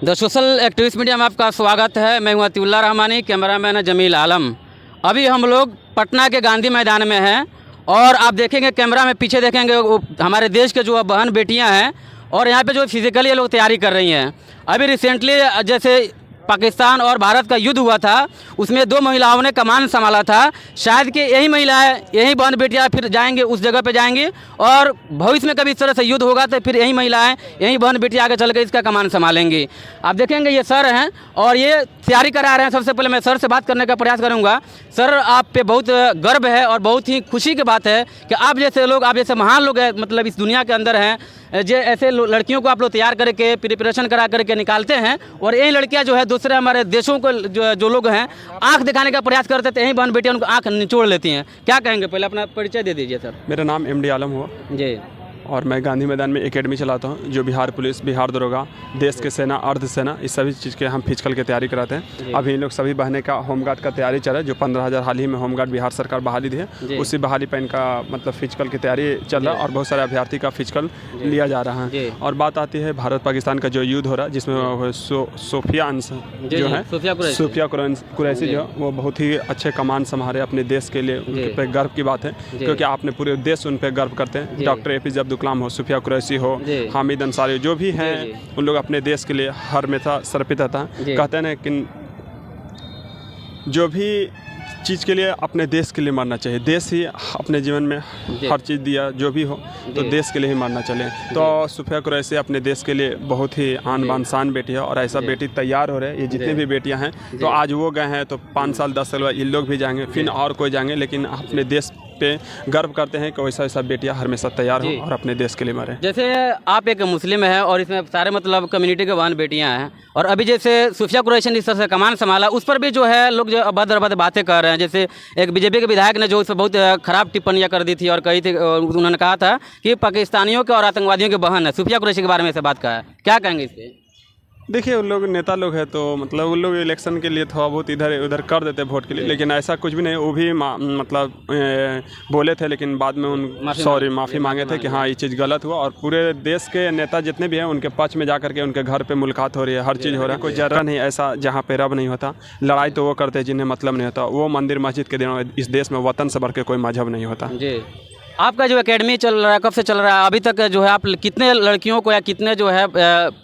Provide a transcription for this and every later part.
The social activist media में आपका स्वागत है। मैं हूं अतिउल्लाह रहमानी, कैमरामैन है जमील आलम। अभी हम लोग पटना के गांधी मैदान में हैं और आप देखेंगे कैमरा में पीछे देखेंगे हमारे देश के जो बहन बेटियां हैं और यहाँ पे जो फिजिकली ये लोग तैयारी कर रही हैं। अभी रिसेंटली जैसे पाकिस्तान और भारत का युद्ध हुआ था, उसमें 2 महिलाओं ने कमान संभाला था। शायद कि यही महिलाएं, यही बहन बेटियां फिर जाएंगे, उस जगह पे जाएंगी और भविष्य में कभी इस तरह से युद्ध होगा तो फिर यही महिलाएं, यही बहन बेटियां आगे चल के इसका कमान संभालेंगी। आप देखेंगे ये सर हैं और ये तैयारी करा रहे हैं। सबसे पहले मैं सर से बात करने का प्रयास करूँगा। सर, आप पे बहुत गर्व है और बहुत ही खुशी की बात है कि आप जैसे लोग, आप जैसे महान लोग हैं, मतलब इस दुनिया के अंदर हैं, जो ऐसे लड़कियों को आप लोग तैयार करके प्रिपरेशन करा करके निकालते हैं और यही लड़कियां जो है दूसरे हमारे देशों को जो लोग हैं आंख दिखाने का प्रयास करते थे, यही बहन बेटियां उनको आंख निचोड़ लेती हैं। क्या कहेंगे? पहले अपना परिचय दे दीजिए सर। मेरा नाम MD आलम हुआ जी, और मैं गांधी मैदान में एकेडमी चलाता हूं, जो बिहार पुलिस, बिहार दरोगा, देश के सेना, अर्धसेना, इस सभी चीज़ के हम फिजिकल की तैयारी कराते हैं। अभी इन लोग सभी बहने का होमगार्ड का तैयारी चल रहा है, जो 15,000 हाल ही में होमगार्ड बिहार सरकार बहाली दी है, उसी बहाली पर इनका मतलब फिजिकल की तैयारी चल रहा है और बहुत सारे अभ्यर्थी का फिजिकल लिया जा रहा है। और बात आती है भारत पाकिस्तान का जो युद्ध हो रहा है, जिसमें सोफिया जो है, सूफिया कुरैशी जो वो बहुत ही अच्छे कमान संभाले अपने देश के लिए, उनके पे गर्व की बात है, क्योंकि आपने पूरे देश उन पर गर्व करते हैं। डॉक्टर APJ अब्दुल कलाम हो, सूफिया कुरैशी हो, हामिद अंसारी, जो भी हैं, उन लोग अपने देश के लिए हमेशा समर्पित रहता है। कहते हैं कि जो भी चीज़ के लिए अपने देश के लिए मरना चाहिए। देश ही अपने जीवन में हर चीज़ दिया, जो भी हो तो देश के लिए ही मरना चाहिए। तो सूफिया कुरैशी अपने देश के लिए बहुत ही आन बान शान बेटी है और ऐसा बेटी तैयार हो रहे हैं। ये जितनी भी बेटियां हैं, तो आज वो गए हैं तो 5 साल 10 साल बाद ये लोग भी जाएंगे, फिर और कोई जाएंगे, लेकिन अपने देश पे गर्व करते हैं कि वैसा बेटियां हमेशा तैयार हो और अपने देश के लिए मरे। जैसे आप एक मुस्लिम है और इसमें सारे मतलब कम्युनिटी के बहन बेटियां हैं और अभी जैसे सूफिया कुरैशी ने इस तरह से कमान संभाला, उस पर भी जो है लोग जो अभद्र बातें कर रहे हैं। जैसे एक BJP के विधायक ने जो उस पर बहुत खराब टिप्पणियां कर दी थी और कही थी, उन्होंने कहा था कि पाकिस्तानियों के और आतंकवादियों के बहन है। सूफिया कुरैशी के बारे में से बात कहा है, क्या कहेंगे इस पर? देखिए, उन लोग नेता लोग हैं तो मतलब उन लोग इलेक्शन के लिए थोड़ा बहुत इधर उधर कर देते वोट के लिए, लेकिन ऐसा कुछ भी नहीं। वो भी मतलब बोले थे, लेकिन बाद में माफ़ी मांगे थे कि हाँ ये चीज़ गलत हुआ। और पूरे देश के नेता जितने भी हैं उनके पक्ष में जा करके उनके घर पे मुलाकात हो रही है, हर चीज़ हो रहा है। कोई जगह नहीं ऐसा जहाँ पे रब नहीं होता। लड़ाई तो वो करते हैं जिन्हें मतलब नहीं होता। वो मंदिर मस्जिद के दिनों इस देश में वतन से बढ़ के कोई मजहब नहीं होता। जी, आपका जो एकेडमी चल रहा है कब से चल रहा है? अभी तक जो है आप कितने लड़कियों को या कितने जो है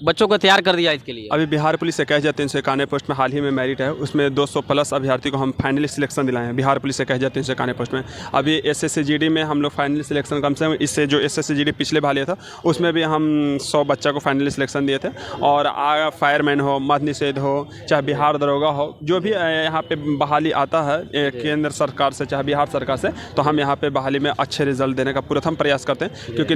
बच्चों को तैयार कर दिया इसके लिए? अभी बिहार पुलिस 21,391 पोस्ट में हाल ही में मेरिट है, उसमें 200 प्लस अभ्यर्थी को हम फाइनली सिलेक्शन दिलाए हैं। बिहार पुलिस 21,391 पोस्ट में। अभी SSC-GD में हम लोग फाइनली सिलेक्शन कम से कम, इससे जो SSC-GD पिछले भाग लिया था उसमें भी हम 100 बच्चा को फाइनली सिलेक्शन दिए थे। और फायरमैन हो, मद्यनिषेध हो, चाहे बिहार दरोगा हो, जो भी यहाँ पे बहाली आता है केंद्र सरकार से चाहे बिहार सरकार से, तो हम यहाँ पे बहाली में अच्छे रिजल्ट देने का प्रथम प्रयास करते हैं, क्योंकि